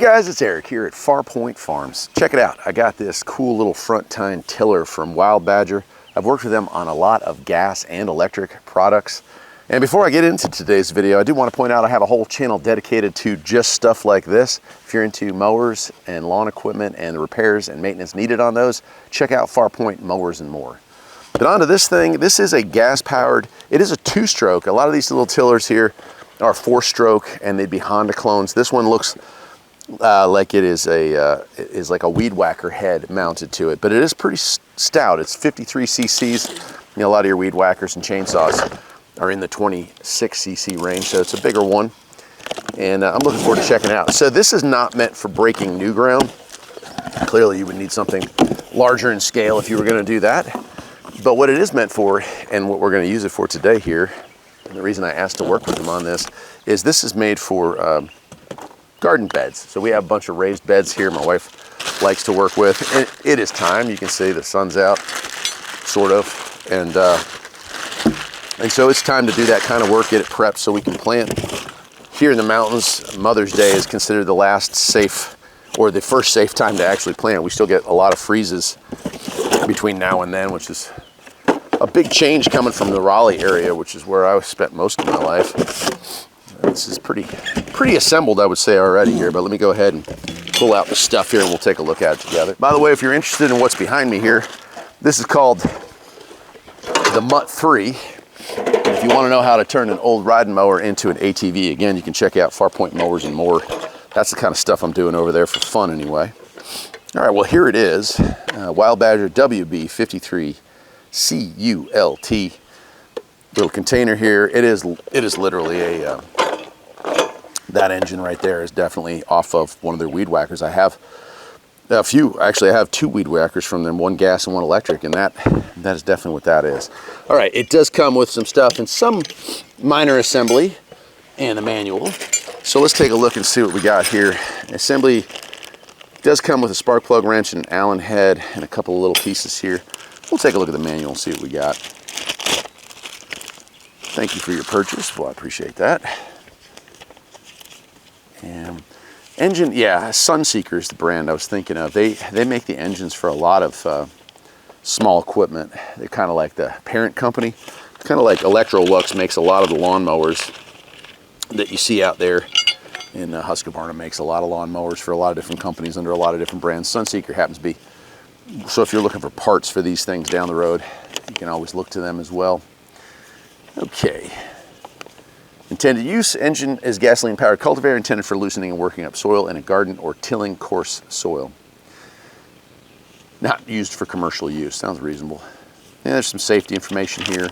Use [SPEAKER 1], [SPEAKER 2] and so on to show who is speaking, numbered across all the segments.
[SPEAKER 1] guys, it's Eric here at Farpoint Farms. Check it out. I got this cool little front tine tiller from Wildbadger. I've worked with them on a lot of gas and electric products. And before I get into today's video, I do want to point out I have a whole channel dedicated to just stuff like this. If you're into mowers and lawn equipment and the repairs and maintenance needed on those, check out Farpoint Mowers and More. But onto this thing, this is a gas powered, it is a 2-stroke. A lot of these little tillers here are 4-stroke and they'd be Honda clones. This one looks like it is like a weed whacker head mounted to it, but it is pretty stout. It's 53 cc's. You know, a lot of your weed whackers and chainsaws are in the 26 cc range, so it's a bigger one. And I'm looking forward to checking it out. So this is not meant for breaking new ground. Clearly you would need something larger in scale if you were going to do that. But what it is meant for, and what we're going to use it for today here, and the reason I asked to work with them on this is made for garden beds. So we have a bunch of raised beds here my wife likes to work with. And it is time. You can see the sun's out, sort of. And so it's time to do that kind of work, get it prepped so we can plant. Here in the mountains, Mother's Day is considered the last safe, or the first safe time to actually plant. We still get a lot of freezes between now and then, which is a big change coming from the Raleigh area, which is where I spent most of my life. This is pretty assembled, I would say, already here, but let me go ahead and pull out the stuff here and we'll take a look at it together. By the way, if you're interested in what's behind me here, this is called the Mutt 3. And if you want to know how to turn an old riding mower into an ATV, again, you can check out Farpoint Mowers and More. That's the kind of stuff I'm doing over there for fun anyway. All right, well, here it is. Wildbadger WB53 CULT. Little container here. It is literally a that engine right there is definitely off of one of their weed whackers. I have a few, actually I have 2 weed whackers from them, one gas and one electric, and that is definitely what that is. All right, it does come with some stuff and some minor assembly and a manual. So let's take a look and see what we got here. Assembly does come with a spark plug wrench and an Allen head and a couple of little pieces here. We'll take a look at the manual and see what we got. Thank you for your purchase. Well, I appreciate that. And engine, yeah, Sunseeker is the brand I was thinking of. They make the engines for a lot of small equipment. They're kind of like the parent company. Kind of like Electrolux makes a lot of the lawnmowers that you see out there. And Husqvarna makes a lot of lawnmowers for a lot of different companies under a lot of different brands. Sunseeker happens to be. So if you're looking for parts for these things down the road, you can always look to them as well. Okay. Intended use: engine is gasoline-powered cultivator intended for loosening and working up soil in a garden or tilling coarse soil. Not used for commercial use. Sounds reasonable. And there's some safety information here.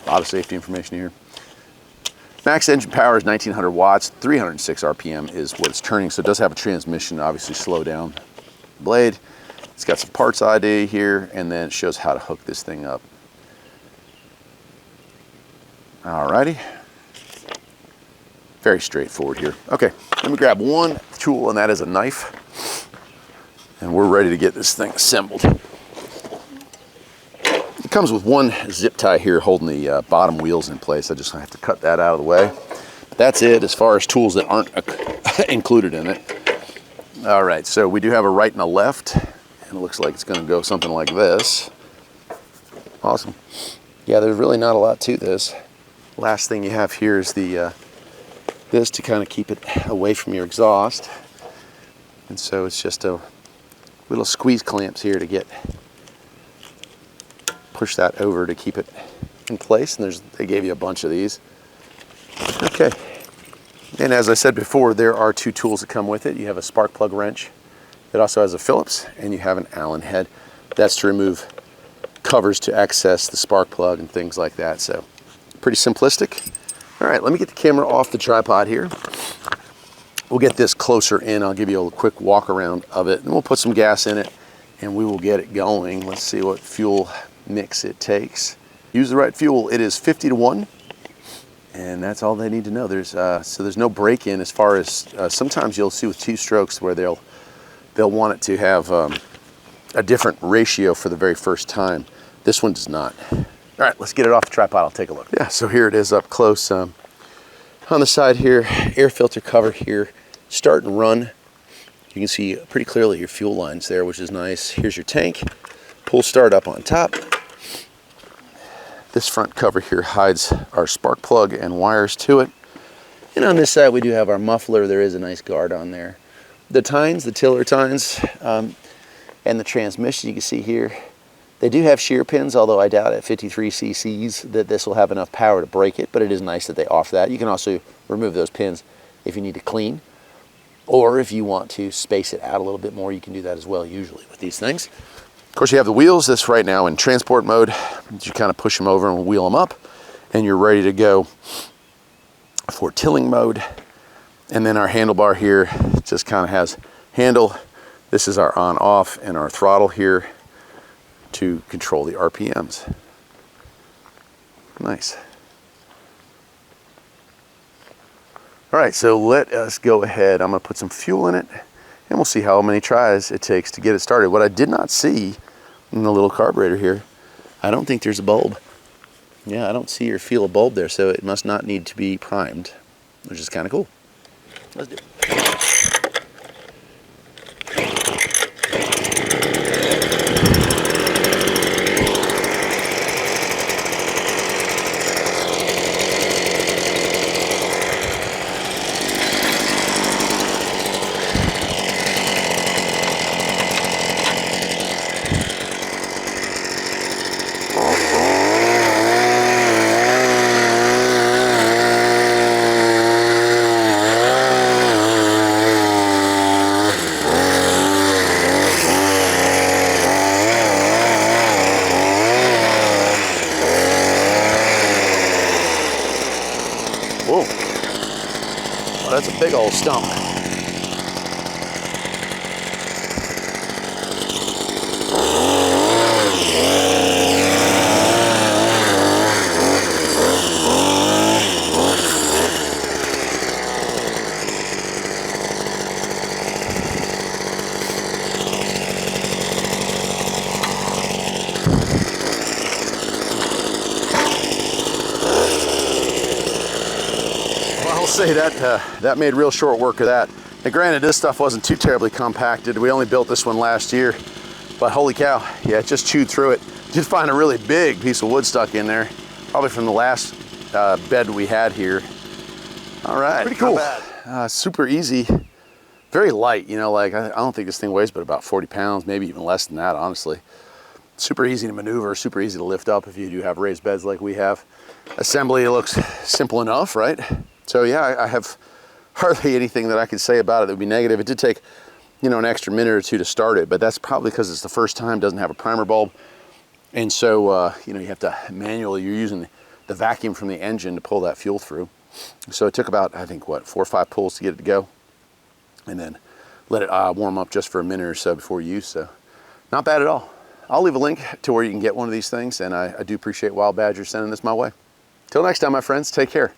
[SPEAKER 1] A lot of safety information here. Max engine power is 1900 watts. 306 RPM is what it's turning, so it does have a transmission to obviously slow down the blade. It's got some parts ID here, and then it shows how to hook this thing up. Alrighty. Very straightforward here. Okay, let me grab one tool, and that is a knife. And we're ready to get this thing assembled. It comes with one zip tie here holding the bottom wheels in place. I just have to cut that out of the way. But that's it as far as tools that aren't included in it. All right, so we do have a right and a left. And it looks like it's going to go something like this. Awesome. Yeah, there's really not a lot to this. Last thing you have here is the this to kind of keep it away from your exhaust. And so it's just a little squeeze clamps here to push that over to keep it in place. And they gave you a bunch of these. Okay. And as I said before, there are 2 tools that come with it. You have a spark plug wrench. It also has a Phillips, and you have an Allen head. That's to remove covers to access the spark plug and things like that. So pretty simplistic. All right, let me get the camera off the tripod here. We'll get this closer in. I'll give you a quick walk around of it, and we'll put some gas in it, and we will get it going. Let's see what fuel mix it takes. Use the right fuel. It is 50 to 1. And that's all they need to know. So there's no break-in as far as sometimes you'll see with 2 strokes where they'll want it to have a different ratio for the very first time. This one does not. All right, let's get it off the tripod. I'll take a look. Yeah, so here it is up close. On the side here, air filter cover here, start and run. You can see pretty clearly your fuel lines there, which is nice. Here's your tank, pull start up on top. This front cover here hides our spark plug and wires to it. And on this side we do have our muffler. There is a nice guard on there. The tines, the tiller tines, and the transmission you can see here, they do have shear pins, although I doubt at 53 cc's that this will have enough power to break it, but it is nice that they offer that. You can also remove those pins if you need to clean, or if you want to space it out a little bit more, you can do that as well usually with these things. Of course, you have the wheels. This right now in transport mode. You kind of push them over and wheel them up, and you're ready to go for tilling mode. And then our handlebar here just kind of has handle. This is our on off and our throttle here to control the RPMs. Nice. All right, so let us go ahead. I'm gonna put some fuel in it and we'll see how many tries it takes to get it started. What I did not see in the little carburetor here, I don't think there's a bulb. Yeah, I don't see or feel a bulb there, so it must not need to be primed, which is kind of cool. Let's do it. Whoa, well, that's a big old stump. I'll say that made real short work of that. Now granted, this stuff wasn't too terribly compacted. We only built this one last year, but holy cow, yeah, it just chewed through it. Did find a really big piece of wood stuck in there, probably from the last bed we had here. All right, pretty cool. Super easy, very light, you know, like I don't think this thing weighs but about 40 pounds, maybe even less than that, honestly. Super easy to maneuver, super easy to lift up if you do have raised beds like we have. Assembly looks simple enough, right? So yeah, I have hardly anything that I could say about it that would be negative. It did take, you know, an extra minute or two to start it, but that's probably because it's the first time, doesn't have a primer bulb. And so, you know, you have to manually, you're using the vacuum from the engine to pull that fuel through. So it took about, I think, what, 4 or 5 pulls to get it to go. And then let it warm up just for a minute or so before use. So not bad at all. I'll leave a link to where you can get one of these things, and I do appreciate Wildbadger sending this my way. Till next time, my friends, take care.